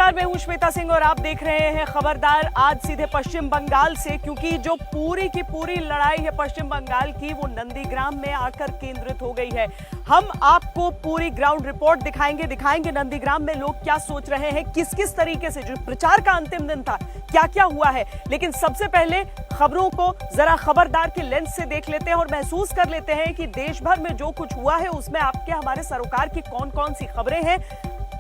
नमस्कार, मैं हूं श्वेता सिंह और आप देख रहे हैं खबरदार। आज सीधे पश्चिम बंगाल से, क्योंकि जो पूरी की पूरी लड़ाई है पश्चिम बंगाल की वो नंदीग्राम में आकर केंद्रित हो गई है। हम आपको पूरी ग्राउंड रिपोर्ट दिखाएंगे नंदीग्राम में लोग क्या सोच रहे हैं, किस किस तरीके से, जो प्रचार का अंतिम दिन था क्या क्या हुआ है। लेकिन सबसे पहले खबरों को जरा खबरदार के लेंस से देख लेते हैं और महसूस कर लेते हैं कि देश भर में जो कुछ हुआ है उसमें आपके हमारे सरोकार की कौन कौन सी खबरें हैं।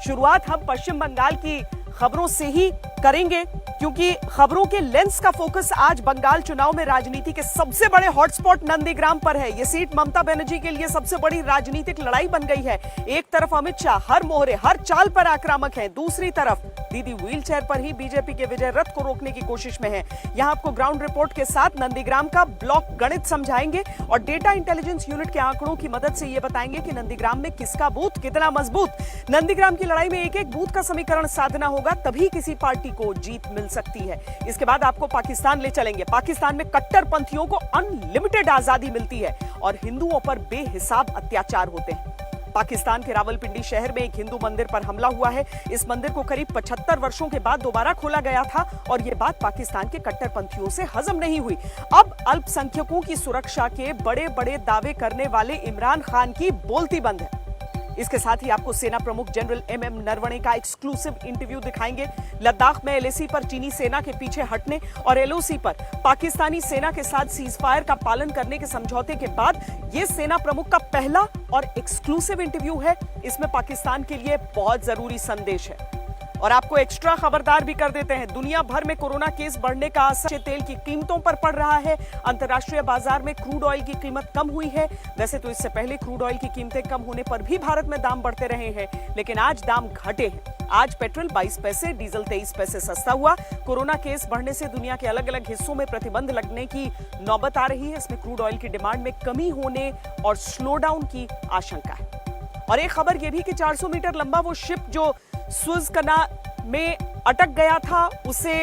शुरुआत हम पश्चिम बंगाल की खबरों से ही करेंगे, क्योंकि खबरों के लेंस का फोकस आज बंगाल चुनाव में राजनीति के सबसे बड़े हॉटस्पॉट नंदीग्राम पर है। ये सीट ममता बनर्जी के लिए सबसे बड़ी राजनीतिक लड़ाई बन गई है। एक तरफ अमित शाह हर मोहरे हर चाल पर आक्रामक है, दूसरी तरफ दीदी व्हीलचेयर पर ही बीजेपी के विजय रथ को रोकने की कोशिश में है। यहां आपको ग्राउंड रिपोर्ट के साथ नंदीग्राम का ब्लॉक गणित समझाएंगे और डेटा इंटेलिजेंस यूनिट के आंकड़ों की मदद से यह बताएंगे कि नंदीग्राम में किसका बूथ कितना मजबूत। नंदीग्राम की लड़ाई में एक एक बूथ का समीकरण साधना होगा, तभी किसी पार्टी को जीत मिल सकती है। इसके बाद आपको पाकिस्तान ले चलेंगे। पाकिस्तान में कट्टरपंथियों को अनलिमिटेड आजादी मिलती है और हिंदुओं पर बेहिसाब अत्याचार होते हैं। पाकिस्तान के रावलपिंडी शहर में एक हिंदू मंदिर पर हमला हुआ है। इस मंदिर को करीब 75 वर्षों के बाद दोबारा खोला गया था और यह बात पाकिस्तान के कट्टरपंथियों से हजम नहीं हुई। अब अल्पसंख्यकों की सुरक्षा के बड़े बड़े दावे करने वाले इमरान खान की बोलती बंद है। इसके साथ ही आपको सेना प्रमुख जनरल एमएम नरवणे का एक्सक्लूसिव इंटरव्यू दिखाएंगे। लद्दाख में एलएसी पर चीनी सेना के पीछे हटने और एलओसी पर पाकिस्तानी सेना के साथ सीजफायर का पालन करने के समझौते के बाद यह सेना प्रमुख का पहला और एक्सक्लूसिव इंटरव्यू है। इसमें पाकिस्तान के लिए बहुत जरूरी संदेश है। और आपको एक्स्ट्रा खबरदार भी कर देते हैं, दुनिया भर में कोरोना केस बढ़ने का असर तेल की कीमतों पर पड़ रहा है। अंतर्राष्ट्रीय बाजार में क्रूड ऑयल की कीमत कम हुई है। वैसे तो इससे पहले क्रूड ऑयल की कीमतें कम होने पर भी भारत में दाम बढ़ते रहे हैं, लेकिन आज दाम घटे हैं। आज पेट्रोल 22 पैसे, डीजल 23 पैसे सस्ता हुआ। कोरोना केस बढ़ने से दुनिया के अलग अलग हिस्सों में प्रतिबंध लगने की नौबत आ रही है। इसमें क्रूड ऑयल की डिमांड में कमी होने और स्लो डाउन की आशंका है। और एक खबर यह भी कि 400 मीटर लंबा वो शिप जो सुएज कनाल में अटक गया था उसे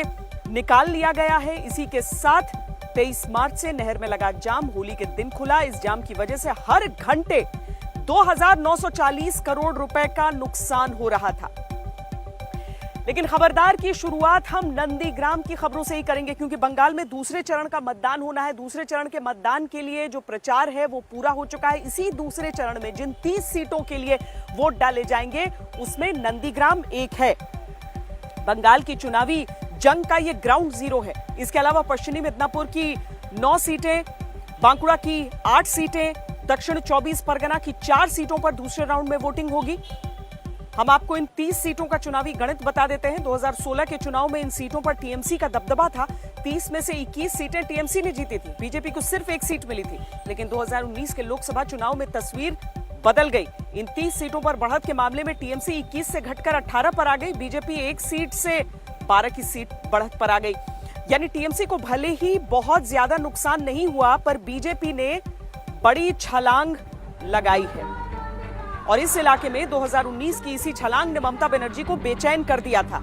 निकाल लिया गया है। इसी के साथ 23 मार्च से नहर में लगा जाम होली के दिन खुला। इस जाम की वजह से हर घंटे 2940 करोड़ रुपए का नुकसान हो रहा था। लेकिन खबरदार की शुरुआत हम नंदीग्राम की खबरों से ही करेंगे, क्योंकि बंगाल में दूसरे चरण का मतदान होना है। दूसरे चरण के मतदान के लिए जो प्रचार है वो पूरा हो चुका है। इसी दूसरे चरण में जिन 30 सीटों के लिए वोट डाले जाएंगे उसमें नंदीग्राम एक है। बंगाल की चुनावी जंग का ये ग्राउंड जीरो है। इसके अलावा पश्चिमी मिदनापुर की 9 सीटें, बांकुड़ा की 8 सीटें, दक्षिण 24 परगना की 4 सीटों पर दूसरे राउंड में वोटिंग होगी। हम आपको इन 30 सीटों का चुनावी गणित बता देते हैं। 2016 के चुनाव में इन सीटों पर टीएमसी का दबदबा था। 30 में से 21 सीटें टीएमसी ने जीती थी। बीजेपी को सिर्फ 1 सीट मिली थी। लेकिन 2019 के लोकसभा चुनाव में तस्वीर बदल गई। इन 30 सीटों पर बढ़त के मामले में टीएमसी 21 से घटकर 18 पर आ गई। बीजेपी 1 सीट से 12 की सीट बढ़त पर आ गई। यानी टीएमसी को भले ही बहुत ज्यादा नुकसान नहीं हुआ, पर बीजेपी ने बड़ी छलांग लगाई है। और इस इलाके में 2019 की इसी छलांग ने ममता बनर्जी को बेचैन कर दिया था।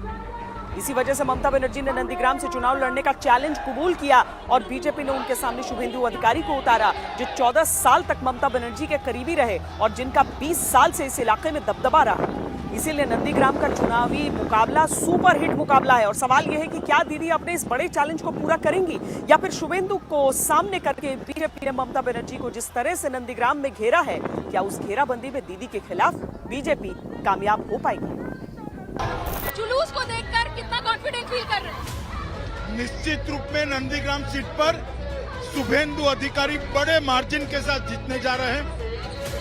इसी वजह से ममता बनर्जी ने नंदीग्राम से चुनाव लड़ने का चैलेंज कबूल किया और बीजेपी ने उनके सामने शुभेंदु अधिकारी को उतारा, जो 14 साल तक ममता बनर्जी के करीबी रहे और जिनका 20 साल से इस इलाके में दबदबा रहा। इसीलिए नंदीग्राम का चुनावी मुकाबला सुपर हिट मुकाबला है। और सवाल यह है कि क्या दीदी अपने इस बड़े चैलेंज को पूरा करेंगी, या फिर शुभेंदु को सामने करके बीजेपी ने ममता बनर्जी को जिस तरह से नंदीग्राम में घेरा है, क्या उस घेराबंदी में दीदी के खिलाफ बीजेपी कामयाब हो पाएगी? जुलूस को देखकर कितना कॉन्फिडेंट फील कर रहे हैं? निश्चित रूप में नंदीग्राम सीट पर शुभेंदु अधिकारी बड़े मार्जिन के साथ जीतने जा रहे हैं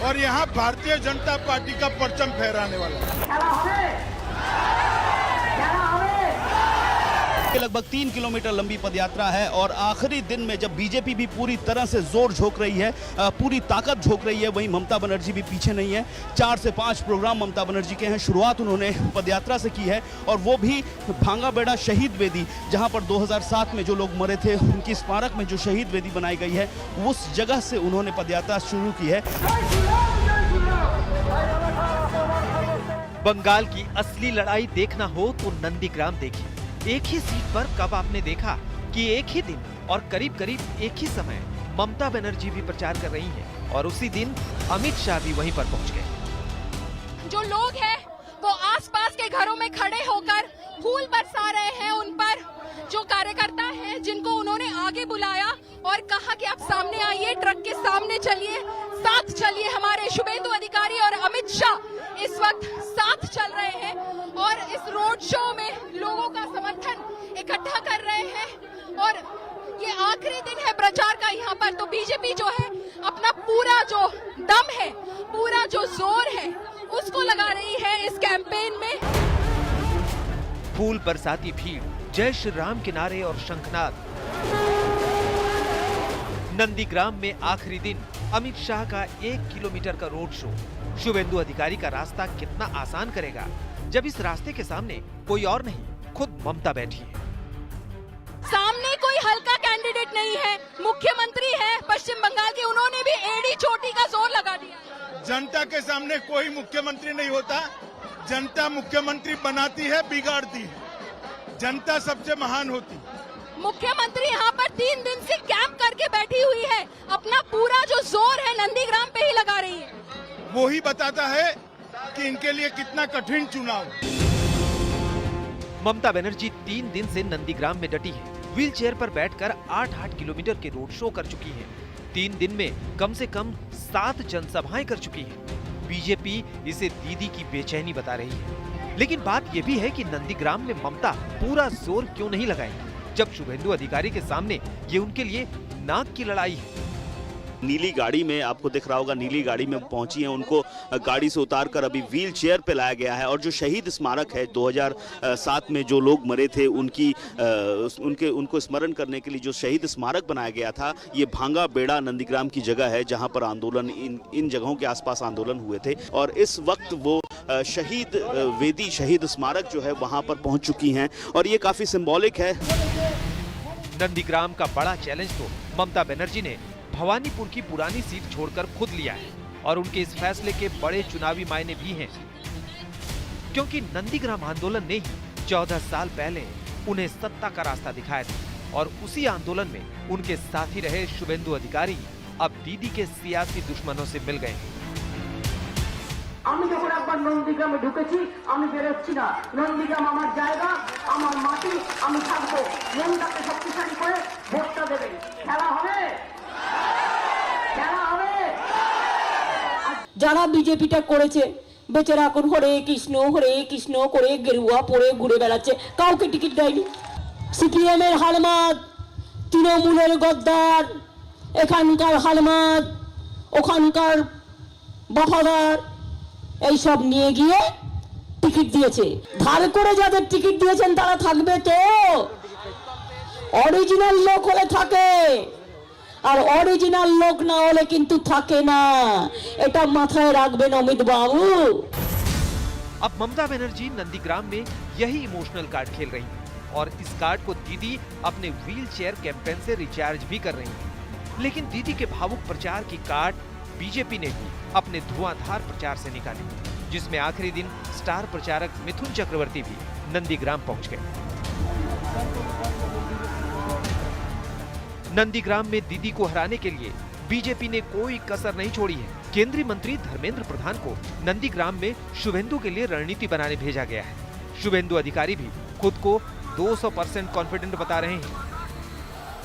और यहाँ भारतीय जनता पार्टी का परचम फहराने वाला है। लगभग 3 किलोमीटर लंबी पदयात्रा है और आखिरी दिन में जब बीजेपी भी पूरी तरह से जोर झोंक रही है, पूरी ताकत झोंक रही है, वहीं ममता बनर्जी भी पीछे नहीं है। 4 से 5 प्रोग्राम ममता बनर्जी के हैं। शुरुआत उन्होंने पदयात्रा से की है और वो भी भांगाबेड़ा शहीद वेदी, जहां पर 2007 में जो लोग मरे थे उनकी स्मारक में जो शहीद वेदी बनाई गई है, उस जगह से उन्होंने पदयात्रा शुरू की है। बंगाल की असली लड़ाई देखना हो तो नंदीग्राम देखिए। एक ही सीट पर कब आपने देखा कि एक ही दिन और करीब करीब एक ही समय ममता बनर्जी भी प्रचार कर रही हैं और उसी दिन अमित शाह भी वहीं पर पहुंच गए। जो लोग हैं वो आसपास के घरों में खड़े होकर फूल बरसा रहे हैं उन पर जो कार्यकर्ता हैं जिनको उन्होंने आगे बुलाया और कहा कि आप सामने आइए, ट्रक के सामने चलिए, साथ चलिए। हमारे शुभेंदु अधिकारी और अमित शाह इस वक्त साथ चल रहे हैं और इस रोड शो में लोगों का समर्थन इकट्ठा कर रहे हैं और ये आखिरी दिन है प्रचार का यहाँ पर। तो बीजेपी जो है अपना पूरा जो दम है, पूरा जो जोर है उसको लगा रही है इस कैंपेन में। फूल बरसाती भीड़, जय श्री राम के नारे और शंखनाद। नंदीग्राम में आखिरी दिन अमित शाह का 1 किलोमीटर का रोड शो। शुभेंदु अधिकारी का रास्ता कितना आसान करेगा जब इस रास्ते के सामने कोई और नहीं, खुद ममता बैठी है। सामने कोई हल्का कैंडिडेट नहीं है, मुख्यमंत्री है पश्चिम बंगाल के, उन्होंने भी एड़ी चोटी का जोर लगा दिया। जनता के सामने कोई मुख्यमंत्री नहीं होता, जनता मुख्यमंत्री बनाती है, बिगाड़ती है। जनता सबसे महान होती। मुख्यमंत्री यहाँ पर 3 दिन से कैंप करके बैठी हुई है, अपना पूरा जो जोर है नंदीग्राम पे ही लगा रही है। वो ही बताता है कि इनके लिए कितना कठिन चुनाव। ममता बनर्जी 3 दिन से नंदीग्राम में डटी है। व्हील चेयर पर बैठकर 8-8 किलोमीटर के रोड शो कर चुकी है। 3 दिन में कम से कम 7 जनसभाएं कर चुकी है। बीजेपी इसे दीदी की बेचैनी बता रही है। लेकिन बात यह भी है कि नंदीग्राम में ममता पूरा जोर क्यों नहीं लगाएंगी जब शुभेंदु अधिकारी के सामने ये उनके लिए नाक की लड़ाई है। नीली गाड़ी में आपको दिख रहा होगा, नीली गाड़ी में पहुंची हैं, उनको गाड़ी से उतारकर अभी व्हील चेयर पे लाया गया है। और जो शहीद स्मारक है 2007 में जो लोग मरे थे उनको स्मरण करने के लिए जो शहीद स्मारक बनाया गया था, ये भांगा बेड़ा नंदीग्राम की जगह है जहां पर आंदोलन इन जगहों के आसपास आंदोलन हुए थे। और इस वक्त वो शहीद वेदी, शहीद स्मारक जो है वहां पर पहुंच चुकी हैं और ये काफी सिंबॉलिक है। नंदीग्राम का बड़ा चैलेंज तो ममता बनर्जी ने भवानीपुर की पुरानी सीट छोड़कर खुद लिया है और उनके इस फैसले के बड़े चुनावी मायने भी हैं, क्योंकि नंदीग्राम आंदोलन ने ही 14 साल पहले उन्हें सत्ता का रास्ता दिखाया था और उसी आंदोलन में उनके साथी रहे शुभेंदु अधिकारी अब दीदी के सियासी दुश्मनों से मिल गए हैं। আমি যখন একবার নন্দীগ্রামে ঢুকেছি আমি বেরোচ্ছি না। নন্দীগ্রাম আমার জায়গা, আমার মাটি, আমি থাকবো। মনটাকে শক্তিশালী করে ভোটটা দেবেন। খেলা হবে, খেলা হবে। যারা বিজেপিটা করেছে বেচারা এখন হরে কৃষ্ণ করে গেরুয়া পরে ঘুরে বেড়াচ্ছে, কাউকে টিকিট দেয়নি। সিপিএম এর হালমাত, তৃণমূলের গদ্দার, এখানকার হালমাত, ওখানকার বাফাদার, এই সব নিয়ে গিয়ে টিকিট দিয়েছে। ধার করে যাদের টিকিট দিয়েছেন তারা থাকবে তো? অরিজিনাল লোক হলে থাকে আর অরিজিনাল লোক না হলে কিন্তু থাকে না, এটা মাথায় রাখবেন অমিত বাবু। अब ममता बनर्जी नंदीग्राम में यही इमोशनल कार्ड खेल रही हैं और इस कार्ड को दीदी अपने व्हील चेयर कैंपेन से रिचार्ज भी कर रही हैं। लेकिन दीदी के भावुक प्रचार की कार्ड बीजेपी ने भी अपने धुआंधार प्रचार से निकाली, जिसमें आखिरी दिन स्टार प्रचारक मिथुन चक्रवर्ती भी नंदीग्राम पहुंच गए। नंदीग्राम में दीदी को हराने के लिए बीजेपी ने कोई कसर नहीं छोड़ी है। केंद्रीय मंत्री धर्मेंद्र प्रधान को नंदीग्राम में शुभेंदु के लिए रणनीति बनाने भेजा गया है। शुभेंदु अधिकारी भी खुद को 200% कॉन्फिडेंट बता रहे हैं।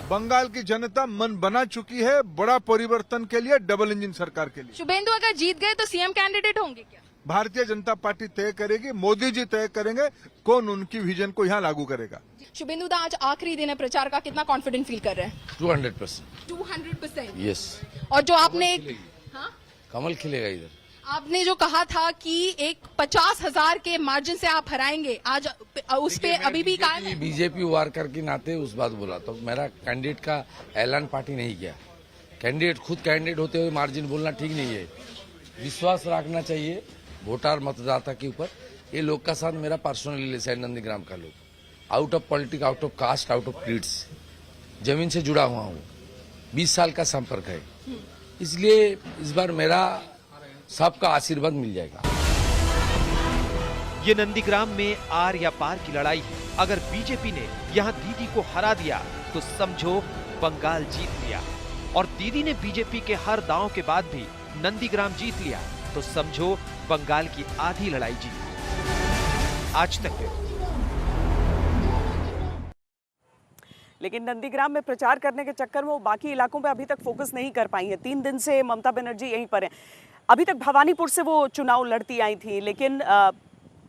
बंगाल की जनता मन बना चुकी है बड़ा परिवर्तन के लिए, डबल इंजन सरकार के लिए। शुभेंदु अगर जीत गए तो सीएम कैंडिडेट होंगे क्या? भारतीय जनता पार्टी तय करेगी, मोदी जी तय करेंगे कौन उनकी विजन को यहाँ लागू करेगा। शुभेंदु दा आज आखिरी दिन है प्रचार का, कितना कॉन्फिडेंट फील कर रहे हैं? 200%। 200%। यस। और जो आपने कमल खिलेगा इधर। आपने जो कहा था कि एक 50,000 के मार्जिन से आप हराएंगे, आज उस पे अभी भी कायम है? बीजेपी वार्कर के नाते उस बात बोला, तो मेरा कैंडिडेट का ऐलान पार्टी नहीं किया। कैंडिडेट खुद कैंडिडेट होते हुए मार्जिन बोलना ठीक नहीं है। विश्वास रखना चाहिए वोटर मतदाता के ऊपर। ये लोग का साथ मेरा पर्सनल रिलेशन है। नंदीग्राम का लोग out of politics, out of caste, out of creeds, जमीन से जुड़ा हुआ हूँ। 20 साल का संपर्क है, इसलिए इस बार मेरा सबका आशीर्वाद मिल जाएगा। ये नंदीग्राम में आर या पार की लड़ाई है। अगर बीजेपी ने यहाँ दीदी को हरा दिया तो समझो बंगाल जीत लिया, और दीदी ने बीजेपी के हर दांव के बाद भी नंदीग्राम जीत लिया तो समझो बंगाल की आधी लड़ाई जीत। आज तक लेकिन नंदीग्राम में प्रचार करने के चक्कर में वो बाकी इलाकों पे अभी तक फोकस नहीं कर पाई हैं। 3 दिन से ममता बनर्जी यहीं पर हैं। अभी तक भवानीपुर से वो चुनाव लड़ती आई थी, लेकिन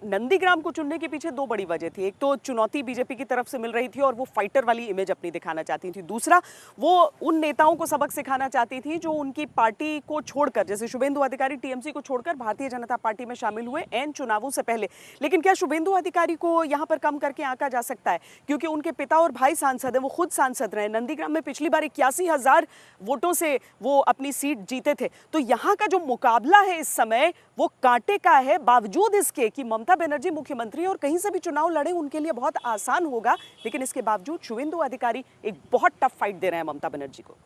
नंदीग्राम को चुनने के पीछे 2 बड़ी वजह थी। एक तो चुनौती बीजेपी की तरफ से मिल रही थी और वो फाइटर वाली इमेज अपनी दिखाना चाहती थी। दूसरा, वो उन नेताओं को सबक सिखाना चाहती थी जो उनकी पार्टी को छोड़कर, जैसे शुभेंदु अधिकारी टीएमसी को छोड़कर भारतीय जनता पार्टी में शामिल हुए एन चुनावों से पहले। लेकिन क्या शुभेंदु अधिकारी को यहाँ पर कम करके आंका जा सकता है? क्योंकि उनके पिता और भाई सांसद हैं, वो खुद सांसद रहे। नंदीग्राम में पिछली बार 81,000 वोटों से वो अपनी सीट जीते थे। तो यहाँ का जो मुकाबला है इस समय वो कांटे का है, बावजूद इसके कि ममता बनर्जी मुख्यमंत्री और कहीं से भी चुनाव लड़े उनके लिए बहुत आसान होगा। लेकिन इसके बावजूद शुभेंदु अधिकारी एक बहुत टफ फाइट दे रहे हैं ममता बनर्जी को।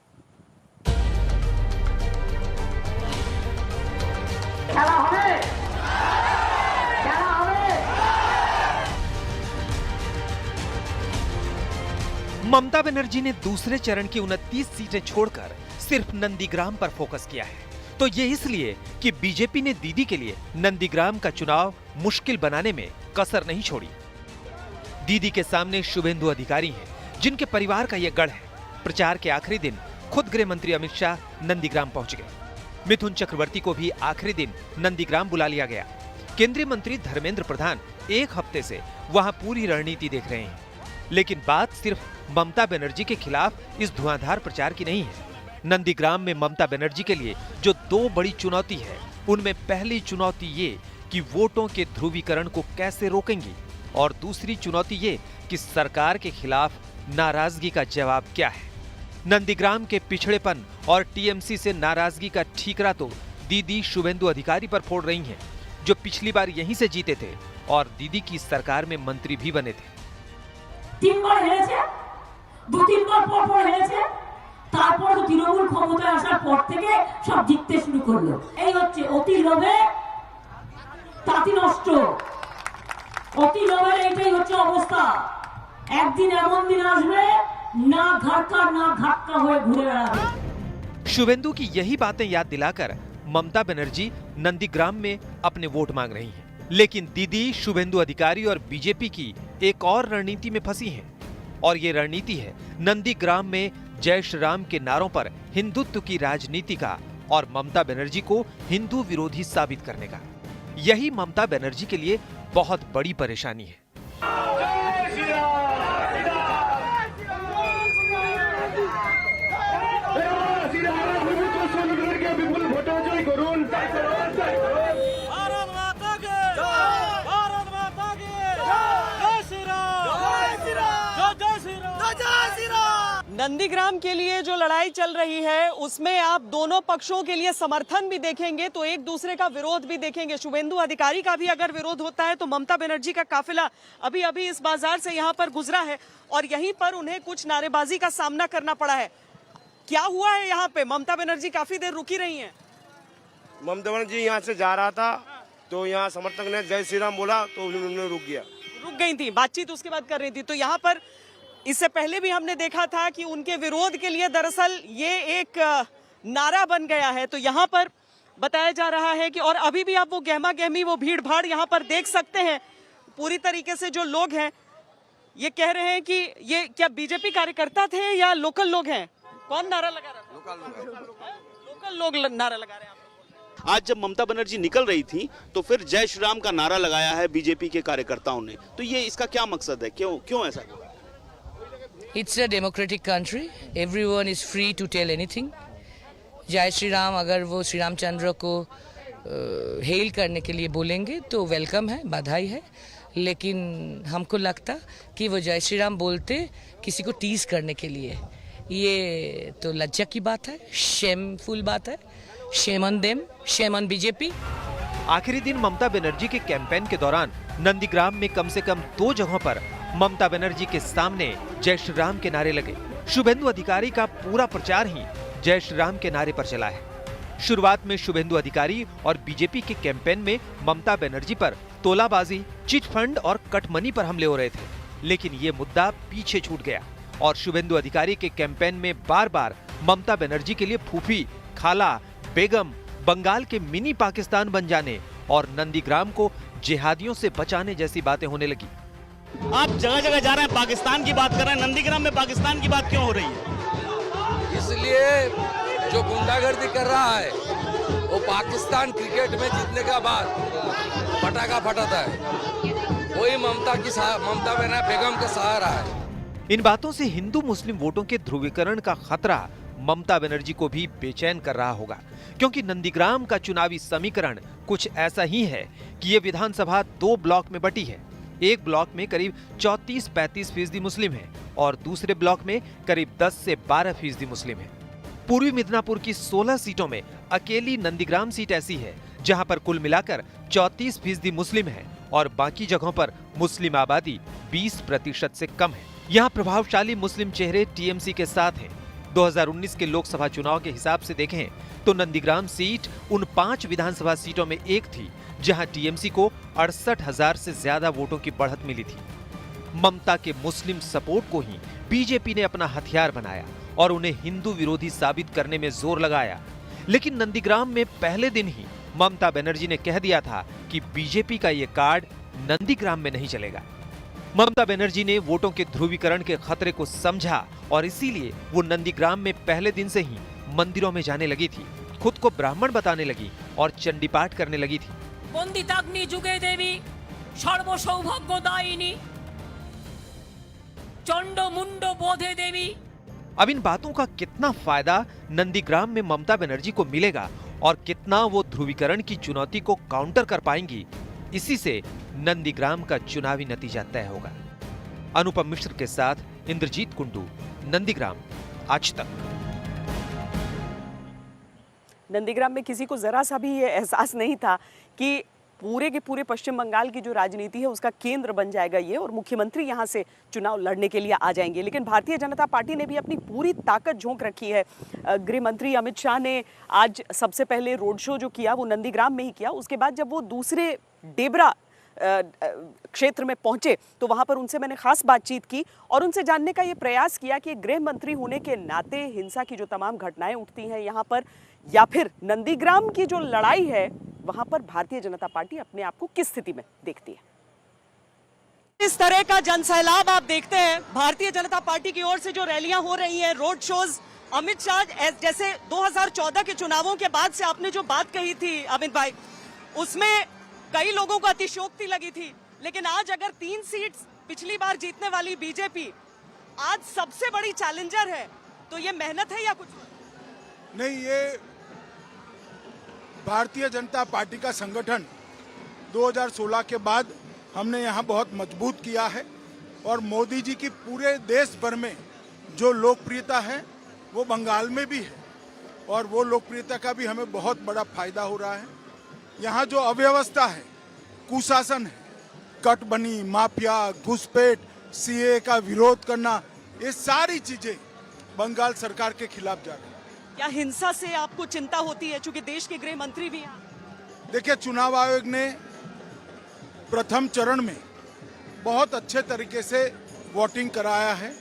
ममता बनर्जी ने दूसरे चरण की 29 सीटें छोड़कर सिर्फ नंदीग्राम पर फोकस किया है। तो ये इसलिए कि बीजेपी ने दीदी के लिए नंदीग्राम का चुनाव मुश्किल बनाने में कसर नहीं छोड़ी। दीदी के सामने शुभेंदु अधिकारी हैं, जिनके परिवार का यह गढ़ है। प्रचार के आखिरी दिन खुद गृह मंत्री अमित शाह नंदीग्राम पहुंच गए। मिथुन चक्रवर्ती को भी आखिरी दिन नंदीग्राम बुला लिया गया। केंद्रीय मंत्री धर्मेंद्र प्रधान 1 हफ्ते से वहां पूरी रणनीति देख रहे हैं। लेकिन बात सिर्फ ममता बनर्जी के खिलाफ इस धुआंधार प्रचार की नहीं है। नंदीग्राम में ममता बनर्जी के लिए जो 2 बड़ी चुनौती है, उनमें पहली चुनौती ये कि वोटों के ध्रुवीकरण को कैसे रोकेंगी, और दूसरी चुनौती ये कि सरकार के खिलाफ नाराजगी का जवाब क्या है। नंदीग्राम के पिछड़ेपन और टीएमसी से नाराजगी का ठीकरा तो दीदी शुभेंदु अधिकारी पर फोड़ रही हैं, जो पिछली बार यहीं से जीते थे और दीदी की सरकार में मंत्री भी बने थे। 3 বার হেরেছে, 2-3 বার পর হেরেছে, তারপর তো তৃণমূল ক্ষমতায় আসার পর থেকে সব জিততে শুরু করলো। এই হচ্ছে অতি লোভে তাঁতি নষ্ট, অতি লোভের এইটাই হচ্ছে অবস্থা। একদিন এমন দিন আসবে না ঘাটকা না ঘাটকা হয়ে ঘুরে বেড়াবে। शुभेंदु की यही बातें याद दिलाकर ममता बनर्जी नंदीग्राम में अपने वोट मांग रही हैं। लेकिन दीदी शुभेंदु अधिकारी और बीजेपी की एक और रणनीति में फंसी हैं, और ये रणनीति है नंदीग्राम में जय श्री राम के नारों पर हिंदुत्व की राजनीति का और ममता बनर्जी को हिंदू विरोधी साबित करने का। यही ममता बनर्जी के लिए बहुत बड़ी परेशानी है। नंदीग्राम के लिए जो लड़ाई चल रही है उसमें आप दोनों पक्षों के लिए समर्थन भी देखेंगे तो एक दूसरे का विरोध भी देखेंगे। शुभेंदु अधिकारी का भी अगर विरोध होता है तो ममता बनर्जी का काफिला अभी अभी इस बाजार से यहाँ पर गुजरा है और यहीं पर उन्हें कुछ नारेबाजी का सामना करना पड़ा है। क्या हुआ है यहाँ पे? ममता बनर्जी काफी देर रुकी रही हैं। ममता बनर्जी यहाँ से जा रहा था तो यहाँ समर्थक ने जय श्री राम बोला तो उन्होंने रुक गई थी, बातचीत उसके बाद कर रही थी। तो यहाँ पर इससे पहले भी हमने देखा था कि उनके विरोध के लिए दरअसल ये एक नारा बन गया है। तो यहाँ पर बताया जा रहा है कि और अभी भी आप वो गहमा गहमी वो भीड़ भाड़ यहाँ पर देख सकते हैं। पूरी तरीके से जो लोग हैं ये कह रहे हैं कि ये क्या बीजेपी कार्यकर्ता थे या लोकल लोग हैं? कौन नारा लगा रहा था? लोकल लोग नारा लगा रहे हैं। आज जब ममता बनर्जी निकल रही थी तो फिर जय श्री राम का नारा लगाया है बीजेपी के कार्यकर्ताओं ने, तो ये इसका क्या मकसद है? क्यों ऐसा? It's a democratic country. Everyone is free to tell anything. जय श्री राम अगर वो श्री रामचंद्र को हेल करने के लिए बोलेंगे तो वेलकम है, बधाई है। लेकिन हमको लगता कि वो जय श्री राम बोलते किसी को टीज करने के लिए, ये तो लज्जा की बात है, शेमफुल बात है। Shame on them, shame on BJP. आखिरी दिन ममता बनर्जी के कैंपेन के दौरान नंदीग्राम में कम से कम 2 जगहों पर ममता बनर्जी के सामने जय श्री राम के नारे लगे। शुभेंदु अधिकारी का पूरा प्रचार ही जय श्री राम के नारे पर चला है। शुरुआत में शुभेंदु अधिकारी और बीजेपी के कैंपेन में ममता बनर्जी पर तोलाबाजी, चिट फंड और कटमनी पर हमले हो रहे थे, लेकिन ये मुद्दा पीछे छूट गया और शुभेंदु अधिकारी के कैंपेन में बार बार ममता बनर्जी के लिए फूफी, खाला, बेगम, बंगाल के मिनी पाकिस्तान बन जाने और नंदीग्राम को जिहादियों से बचाने जैसी बातें होने लगी। आप जगह जगह जा रहे हैं, पाकिस्तान की बात कर रहे हैं, नंदीग्राम में पाकिस्तान की बात क्यों हो रही है? इसलिए जो गुंडागर्दी कर रहा है वो पाकिस्तान क्रिकेट में जीतने के बाद पटाखा फटाता है, वही ममता बेगम का सहारा है। इन बातों से हिंदू मुस्लिम वोटों के ध्रुवीकरण का खतरा ममता बनर्जी को भी बेचैन कर रहा होगा, क्योंकि नंदीग्राम का चुनावी समीकरण कुछ ऐसा ही है कि ये विधानसभा 2 ब्लॉक में बटी है। एक ब्लॉक में करीब 34-35% मुस्लिम है और दूसरे ब्लॉक में करीब 10 से 12% मुस्लिम है। पूर्वी मिदनापुर की 16 सीटों में अकेली नंदीग्राम सीट ऐसी है जहां पर कुल मिलाकर 34% मुस्लिम है और बाकी जगहों पर मुस्लिम आबादी 20% से कम है। यहाँ प्रभावशाली मुस्लिम चेहरे टीएमसी के साथ हैं। 2019 के लोकसभा चुनाव के हिसाब से देखें तो नंदीग्राम सीट उन 5 विधानसभा सीटों में एक थी जहां टीएमसी को 68,000 से ज्यादा वोटों की बढ़त मिली थी। ममता के मुस्लिम सपोर्ट को ही बीजेपी ने अपना हथियार बनाया और उन्हें हिंदू विरोधी साबित करने में जोर लगाया। लेकिन नंदीग्राम में पहले दिन ही ममता बनर्जी ने कह दिया था कि बीजेपी का ये कार्ड नंदीग्राम में नहीं चलेगा। ममता बनर्जी ने वोटों के ध्रुवीकरण के खतरे को समझा और इसीलिए वो नंदीग्राम में पहले दिन से ही मंदिरों में जाने लगी थी, खुद को ब्राह्मण बताने लगी और चंडी पाठ करने लगी थी। वंदिताग्नि जुगे देवी सर्व सौभाग्यदायिनी चंड मुंड बोधे देवी। अब इन बातों का कितना फायदा नंदीग्राम में ममता बनर्जी को मिलेगा और कितना वो ध्रुवीकरण की चुनौती को काउंटर कर पाएंगी, इसी से नंदीग्राम का चुनावी नतीजा तय होगा। अनुपम मिश्र के साथ इंद्रजीत कुंडू, नंदीग्राम, आज तक। नंदीग्राम में किसी को जरा सा भी ये एहसास नहीं था कि पूरे के पूरे पश्चिम बंगाल की जो राजनीति है उसका केंद्र बन जाएगा ये और मुख्यमंत्री यहाँ से चुनाव लड़ने के लिए आ जाएंगे। लेकिन भारतीय जनता पार्टी ने भी अपनी पूरी ताकत झोंक रखी है। गृह मंत्री अमित शाह ने आज सबसे पहले रोड शो जो किया वो नंदीग्राम में ही किया। उसके बाद जब वो दूसरे डेबरा क्षेत्र में पहुंचे तो वहां पर उनसे मैंने खास बातचीत की और उनसे जानने का ये प्रयास किया कि गृह मंत्री होने के नाते हिंसा की जो तमाम घटनाएं उठती हैं यहाँ पर या फिर नंदीग्राम की जो लड़ाई है वहां पर भारतीय जनता पार्टी अपने आप को किस स्थिति में देखती है। इस तरह का जनसैलाब आप देखते हैं भारतीय जनता पार्टी की ओर से जो रैलियां हो रही हैं, रोड शोज। अमित शाह जैसे 2014 के चुनावों के बाद से आपने जो बात कही थी अमित भाई, उसमें कई लोगों को अतिशयोक्ति लगी थी, लेकिन आज अगर 3 सीट पिछली बार जीतने वाली बीजेपी आज सबसे बड़ी चैलेंजर है तो ये मेहनत है या कुछ नहीं? ये भारतीय जनता पार्टी का संगठन 2016 के बाद हमने यहाँ बहुत मजबूत किया है और मोदी जी की पूरे देश भर में जो लोकप्रियता है वो बंगाल में भी है और वो लोकप्रियता का भी हमें बहुत बड़ा फायदा हो रहा है। यहाँ जो अव्यवस्था है, कुशासन है, कटबनी, माफिया, घुसपैठ, सीए का विरोध करना, ये सारी चीजें बंगाल सरकार के खिलाफ जा रही है। क्या हिंसा से आपको चिंता होती है, चूंकि देश के गृह मंत्री भी हैं? देखिए, चुनाव आयोग ने प्रथम चरण में बहुत अच्छे तरीके से वोटिंग कराया है।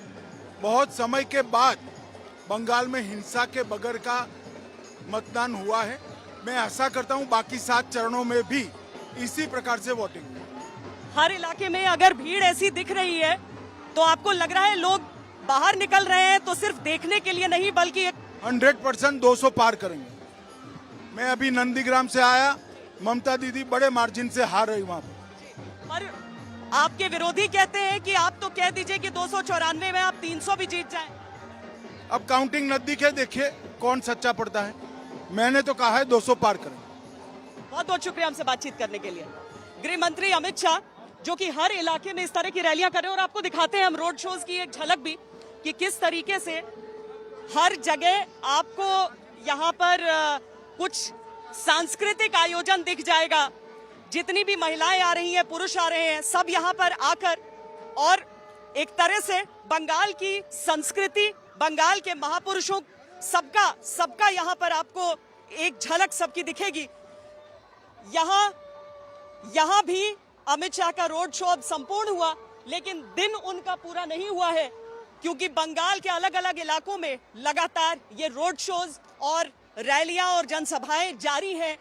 बहुत समय के बाद बंगाल में हिंसा के बगैर का मतदान हुआ है। मैं आशा करता हूं बाकी 7 चरणों में भी इसी प्रकार से वोटिंग हो। हर इलाके में अगर भीड़ ऐसी दिख रही है तो आपको लग रहा है लोग बाहर निकल रहे हैं तो सिर्फ देखने के लिए नहीं बल्कि 100% 200 पार करेंगे। मैं अभी नंदीग्राम से आया, ममता दीदी बड़े मार्जिन से हार रही वहां पर आपके विरोधी कहते हैं कि आप तो कह दीजिए कि 294 में आप 300 भी जीत जाएं। अब काउंटिंग नजदीक है, देखिए कौन सच्चा पड़ता है। मैंने तो कहा है 200 पार करेंगे। बहुत बहुत शुक्रिया हमसे बातचीत करने के लिए। गृह मंत्री अमित शाह जो कि हर इलाके में इस तरह की रैलियां कर रहे हैं और आपको दिखाते हैं हम रोड शोज की एक झलक भी कि किस तरीके से हर जगह आपको यहाँ पर कुछ सांस्कृतिक आयोजन दिख जाएगा। जितनी भी महिलाएं आ रही हैं, पुरुष आ रहे हैं, सब यहाँ पर आकर और एक तरह से बंगाल की संस्कृति, बंगाल के महापुरुषों सबका यहाँ पर आपको एक झलक सबकी दिखेगी। यहाँ भी अमित शाह का रोड शो अब संपूर्ण हुआ, लेकिन दिन उनका पूरा नहीं हुआ है क्योंकि बंगाल के अलग अलग इलाकों में लगातार ये रोड शोज और रैलियां और जनसभाएं जारी हैं।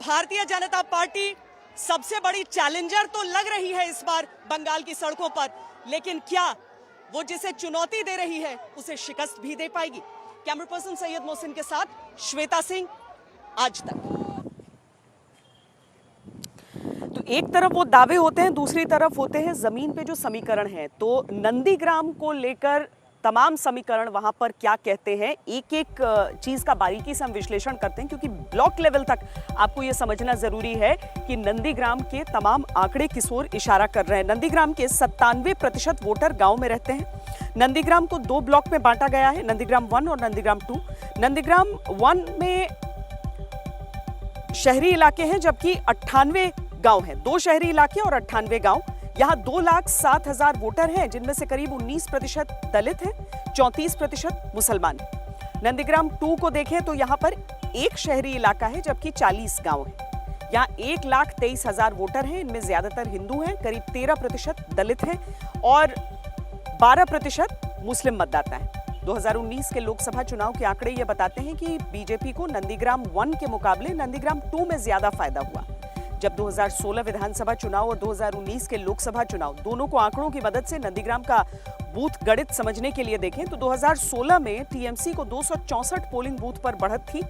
भारतीय जनता पार्टी सबसे बड़ी चैलेंजर तो लग रही है इस बार बंगाल की सड़कों पर, लेकिन क्या वो जिसे चुनौती दे रही है उसे शिकस्त भी दे पाएगी? कैमरा पर्सन सैयद मोहसिन के साथ श्वेता सिंह, आज तक। तो एक तरफ वो दावे होते हैं, दूसरी तरफ होते हैं जमीन पे जो समीकरण है। तो नंदीग्राम को लेकर तमाम समीकरण वहां पर क्या कहते हैं, एक एक चीज का बारीकी से हम विश्लेषण करते हैं, क्योंकि ब्लॉक लेवल तक आपको यह समझना जरूरी है कि नंदीग्राम के तमाम आंकड़े किस ओर इशारा कर रहे हैं। नंदीग्राम के 97% वोटर गांव में रहते हैं। नंदीग्राम को 2 ब्लॉक में बांटा गया है, नंदीग्राम 1 और नंदीग्राम 2। नंदीग्राम 1 में शहरी इलाके हैं, जबकि 98 गांव हैं, 2 शहरी इलाके और 98 गांव। यहाँ 2,07,000 वोटर हैं, जिनमें से करीब 19% दलित हैं, 34% मुसलमान। नंदीग्राम 2 को देखें तो यहाँ पर 1 शहरी इलाका है, जबकि 40 गांव हैं। यहाँ 1,23,000 वोटर हैं, इनमें ज्यादातर हिंदू हैं, करीब 13% दलित हैं और 12% मुस्लिम मतदाता हैं। 2019 के लोकसभा चुनाव के आंकड़े ये बताते हैं कि बीजेपी को नंदीग्राम 1 के मुकाबले नंदीग्राम 2 में ज्यादा फायदा हुआ। जब 2016 विधानसभा चुनाव और 2019 के लोकसभा चुनाव दोनों को आंकड़ों की मदद से नंदीग्राम का बूथ गणित समझने के लिए देखें तो 2016 में टीएमसी को 264 पोलिंग बूथ पर बढ़त थी।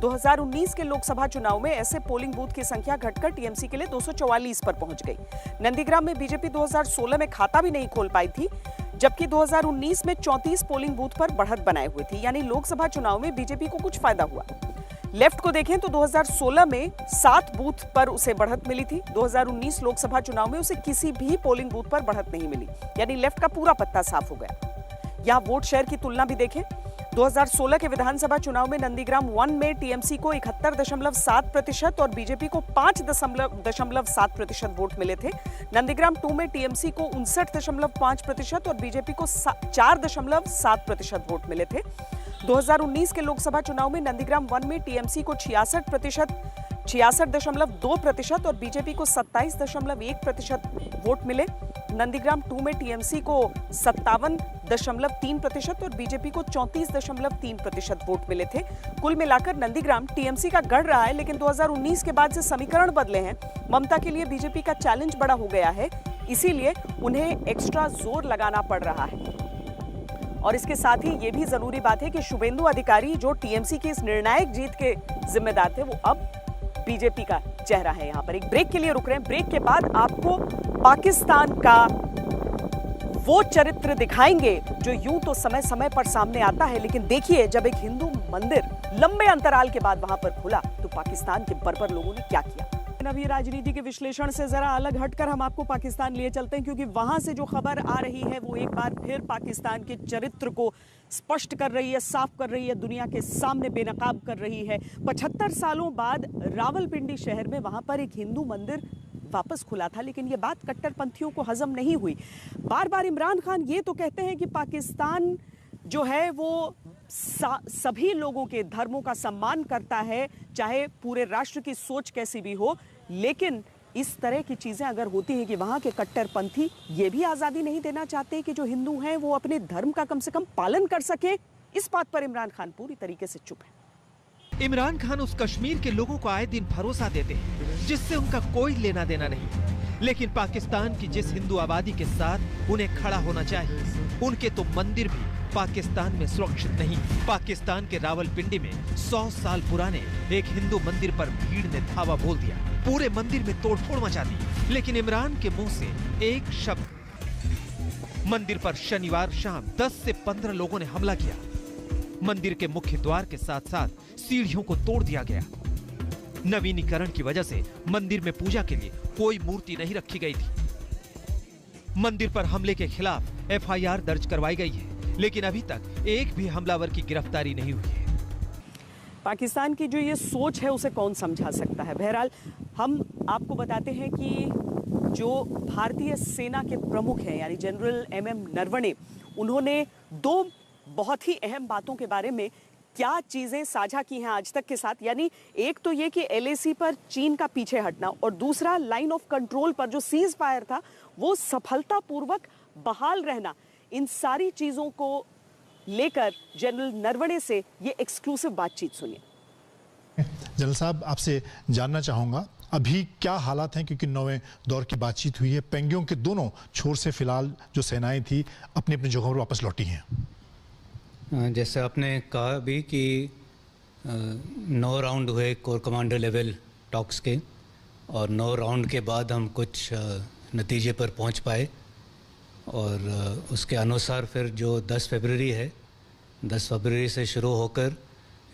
2019 के लोकसभा चुनाव में ऐसे पोलिंग बूथ की संख्या घटकर टीएमसी के लिए 244 पर पहुंच गई। नंदीग्राम में बीजेपी 2016 में खाता भी नहीं खोल पाई थी, जबकि 2019 में 34 पोलिंग बूथ पर बढ़त बनाए हुए थी, यानी लोकसभा चुनाव में बीजेपी को कुछ फायदा हुआ। लेफ्ट को देखें तो 2016 में 7 बूथ पर उसे बढ़त मिली थी। 2019 लोकसभा चुनाव में उसे किसी भी पोलिंग बूथ पर बढ़त नहीं मिली, यानी लेफ्ट का पूरा पत्ता साफ हो गया। यहाँ वोट शेयर की तुलना भी देखें। 2016 के विधानसभा चुनाव में नंदीग्राम 1 में टीएमसी को 71.7% और बीजेपी को 5.7% वोट मिले थे। नंदीग्राम 2 में टीएमसी को 59.5% और बीजेपी को 4.7% वोट मिले थे। 2019 के लोकसभा चुनाव में नंदीग्राम 1 में टीएमसी को 66.2% और बीजेपी को 27.1% वोट मिले। नंदीग्राम 2 में टीएमसी को 57.3% और बीजेपी को 34.3% वोट मिले थे। कुल मिलाकर नंदीग्राम टीएमसी का गढ़ रहा है, लेकिन 2019 के बाद से समीकरण बदले हैं। ममता के लिए बीजेपी का चैलेंज बड़ा हो गया है, इसीलिए उन्हें एक्स्ट्रा जोर लगाना पड़ रहा है। और इसके साथ ही ये भी जरूरी बात है कि शुभेंदु अधिकारी जो टीएमसी की इस निर्णायक जीत के जिम्मेदार थे, वो अब बीजेपी का चेहरा है। यहाँ पर एक ब्रेक के लिए रुक रहे हैं। ब्रेक के बाद आपको पाकिस्तान का वो चरित्र दिखाएंगे जो यूं तो समय समय पर सामने आता है, लेकिन देखिए जब एक हिंदू मंदिर लंबे अंतराल के बाद वहां पर खुला तो पाकिस्तान के बर्बर लोगों ने क्या किया। अभी राजनीति के विश्लेषण से जरा अलग हटकर हम आपको पाकिस्तान लिए चलते हैं, क्योंकि वहां से जो खबर आ रही है वो एक बार फिर पाकिस्तान के चरित्र को स्पष्ट कर रही है, साफ कर रही है, दुनिया के सामने बेनकाब कर रही है। 75 सालों बाद रावलपिंडी शहर में वहां पर एक हिंदू मंदिर वापस खुला था, लेकिन ये बात कट्टरपंथियों को हजम नहीं हुई। बार बार इमरान खान ये तो कहते हैं कि पाकिस्तान जो है वो सभी लोगों के धर्मों का सम्मान करता है, चाहे पूरे राष्ट्र की सोच कैसी भी हो, लेकिन इस तरह की चीजें अगर होती हैं कि वहां के कट्टरपंथी ये भी आजादी नहीं देना चाहते कि जो हिंदू हैं वो अपने धर्म का कम से कम पालन कर सके, इस बात पर इमरान खान पूरी तरीके से चुप है। इमरान खान उस कश्मीर के लोगों को आए दिन भरोसा देते हैं जिससे उनका कोई लेना देना नहीं, लेकिन पाकिस्तान की जिस हिंदू आबादी के साथ उन्हें खड़ा होना चाहिए, उनके तो मंदिर भी पाकिस्तान में सुरक्षित नहीं। पाकिस्तान के रावलपिंडी में 100 साल पुराने एक हिंदू मंदिर पर भीड़ ने धावा बोल दिया, पूरे मंदिर में तोड़फोड़ मचा दी, लेकिन इमरान के मुंह से एक शब्द। मंदिर पर शनिवार शाम 10 से 15 लोगों ने हमला किया। मंदिर के मुख्य द्वार के साथ साथ सीढ़ियों को तोड़ दिया गया। नवीनीकरण की वजह से मंदिर में पूजा के लिए कोई मूर्ति नहीं रखी गई थी। मंदिर पर हमले के खिलाफ एफआईआर दर्ज करवाई गई है, लेकिन अभी तक एक भी हमलावर की गिरफ्तारी नहीं हुई है। पाकिस्तान की जो ये सोच है उसे कौन समझा सकता है। बहरहाल हम आपको बताते हैं कि जो भारतीय सेना के प्रमुख हैं यानी जनरल एमएम नरवणे, उन्होंने 2 बहुत ही अहम बातों के बारे में क्या चीजें साझा की हैं आज तक के साथ, यानी एक तो ये कि एलएसी पर चीन का पीछे हटना और दूसरा लाइन ऑफ कंट्रोल पर जो सीज फायर था वो सफलतापूर्वक बहाल रहना। इन सारी चीजों को लेकर जनरल नरवणे से ये एक्सक्लूसिव बातचीत सुनिए। जनरल साहब, आपसे जानना चाहूंगा अभी क्या हालात हैं, क्योंकि 9वें दौर की बातचीत हुई है, पेंगोंग के दोनों छोर से फिलहाल जो सेनाएं थी अपनी अपनी जगहों पर वापस लौटी हैं। जैसे आपने कहा अभी कि 9 राउंड हुए कोर कमांडर लेवल टॉक्स के, और 9 राउंड के बाद हम कुछ नतीजे पर पहुंच पाए, और उसके अनुसार फिर जो 10 फरवरी है, 10 फरवरी से शुरू होकर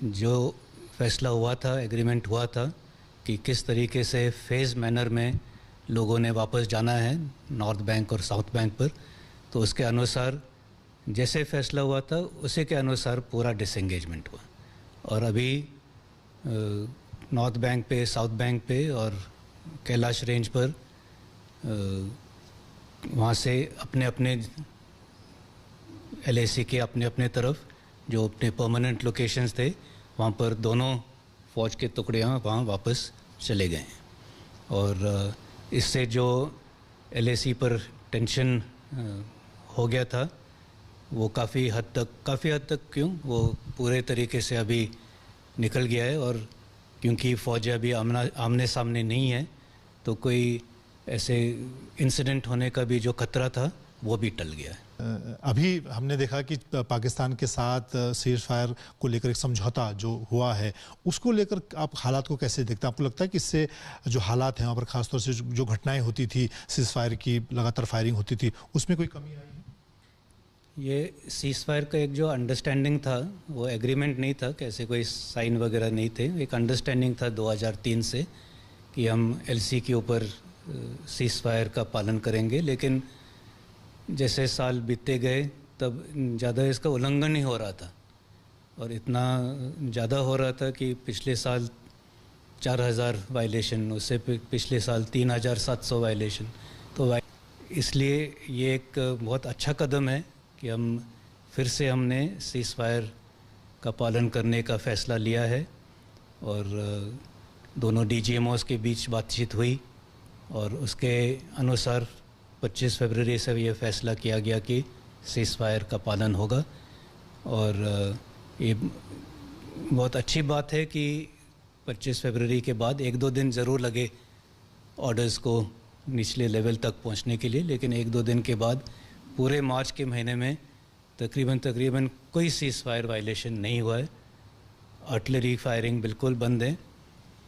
जो फैसला हुआ था, एग्रीमेंट हुआ था कि किस तरीके से फेज़ मैनर में लोगों ने वापस जाना है नॉर्थ बैंक और साउथ बैंक पर, तो उसके अनुसार जैसे फैसला हुआ था उसी के अनुसार पूरा डिसएंगेजमेंट हुआ। और अभी नॉर्थ बैंक पे, साउथ बैंक पे और कैलाश रेंज पर वहाँ से अपने अपने LAC के अपने अपने तरफ जो अपने परमानेंट लोकेशंस थे वहाँ पर दोनों फ़ौज के टुकड़ियाँ वहाँ वापस चले गए हैं। और इससे जो LAC पर टेंशन हो गया था वो काफ़ी हद तक क्यों, वो पूरे तरीके से अभी निकल गया है। और क्योंकि फ़ौज अभी आमने सामने नहीं है तो कोई ऐसे इंसिडेंट होने का भी जो खतरा था वो भी टल गया है। अभी हमने देखा कि पाकिस्तान के साथ सीज फायर को लेकर एक समझौता जो हुआ है, उसको लेकर आप हालात को कैसे देखते हैं? आपको लगता है कि इससे जो हालात हैं वहाँ पर खासतौर से जो घटनाएं होती थी, सीज फायर की लगातार फायरिंग होती थी, उसमें कोई कमी आई है? ये सीज फायर का एक जो अंडरस्टैंडिंग था, वो एग्रीमेंट नहीं था, कैसे कोई साइन वगैरह नहीं थे, एक अंडरस्टैंडिंग था 2003 से कि हम LC के ऊपर सीज फायर का पालन करेंगे। लेकिन जैसे साल बीतते गए तब ज़्यादा इसका उल्लंघन ही हो रहा था, और इतना ज़्यादा हो रहा था कि पिछले साल 4000 वायलेशन, उससे पिछले साल 3700 वायलेशन। तो इसलिए ये एक बहुत अच्छा कदम है कि हम फिर से हमने सीज फायर का पालन करने का फ़ैसला लिया है। और दोनों DGMOs के बीच बातचीत हुई और उसके अनुसार 25 फरवरी से ये फ़ैसला किया गया कि सीज फायर का पालन होगा। और ये बहुत अच्छी बात है कि 25 फरवरी के बाद 1-2 दिन ज़रूर लगे ऑर्डर्स को निचले लेवल तक पहुंचने के लिए, लेकिन 1-2 दिन के बाद पूरे मार्च के महीने में तकरीबन कोई सीज फायर वायलेशन नहीं हुआ है। आर्टिलरी फायरिंग बिल्कुल बंद है,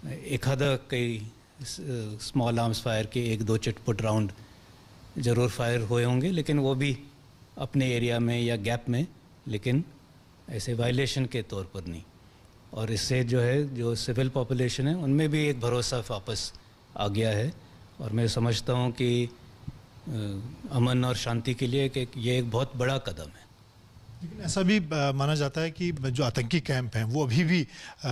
एक आधा कई स्मॉल आर्म्स फायर के 1-2 चिटपुट राउंड ज़रूर फायर हुए होंगे, लेकिन वो भी अपने एरिया में या गैप में, लेकिन ऐसे वायलेशन के तौर पर नहीं। और इससे जो है जो सिविल पॉपुलेशन है उनमें भी एक भरोसा वापस आ गया है, और मैं समझता हूँ कि अमन और शांति के लिए ये एक बहुत बड़ा कदम है। लेकिन ऐसा भी माना जाता है कि जो आतंकी कैंप हैं वो अभी भी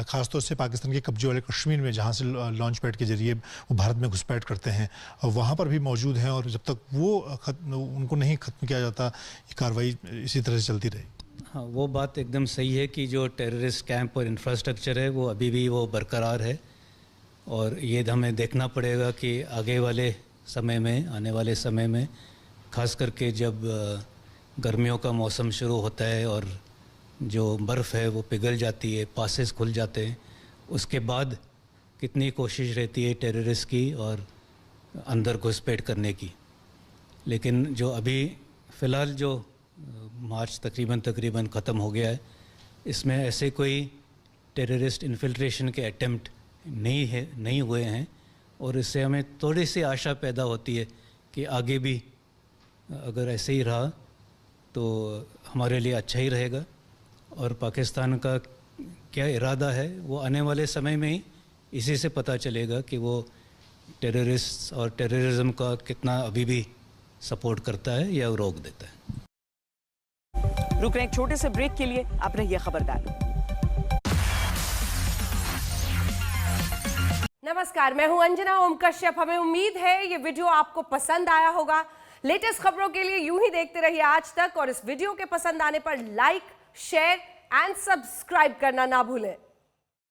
खासतौर से पाकिस्तान के कब्जे वाले कश्मीर में, जहाँ से लॉन्च पैड के जरिए वो भारत में घुसपैठ करते हैं, वहाँ पर भी मौजूद हैं, और जब तक वो उनको नहीं ख़त्म किया जाता ये कार्रवाई इसी तरह से चलती रहेगी। हाँ, वो बात एकदम सही है कि जो टेररिस्ट कैंप और इंफ्रास्ट्रक्चर है वो अभी भी वो बरकरार है, और ये हमें देखना पड़ेगा कि आगे वाले समय में, आने वाले समय में, खास करके जब गर्मियों का मौसम शुरू होता है और जो बर्फ़ है वो पिघल जाती है, पासेस खुल जाते हैं, उसके बाद कितनी कोशिश रहती है टेररिस्ट की और अंदर घुसपैठ करने की। लेकिन जो अभी फ़िलहाल जो मार्च तकरीबन ख़त्म हो गया है, इसमें ऐसे कोई टेररिस्ट इन्फिल्ट्रेशन के अटेम्प्ट नहीं हुए हैं, और इससे हमें थोड़ी सी आशा पैदा होती है कि आगे भी अगर ऐसे ही रहा तो हमारे लिए अच्छा ही रहेगा। और पाकिस्तान का क्या इरादा है वो आने वाले समय में ही इसी से पता चलेगा कि वो टेररिस्ट और टेररिज्म का कितना अभी भी सपोर्ट करता है या रोक देता है। रुक रहे हैं एक छोटे से ब्रेक के लिए, आप रहिए खबरदार। नमस्कार, मैं हूं अंजना ओम कश्यप। हमें उम्मीद है ये वीडियो आपको पसंद आया होगा। लेटेस्ट खबरों के लिए यूं ही देखते रहिए आज तक, और इस वीडियो के पसंद आने पर लाइक, शेयर एंड सब्सक्राइब करना ना भूलें।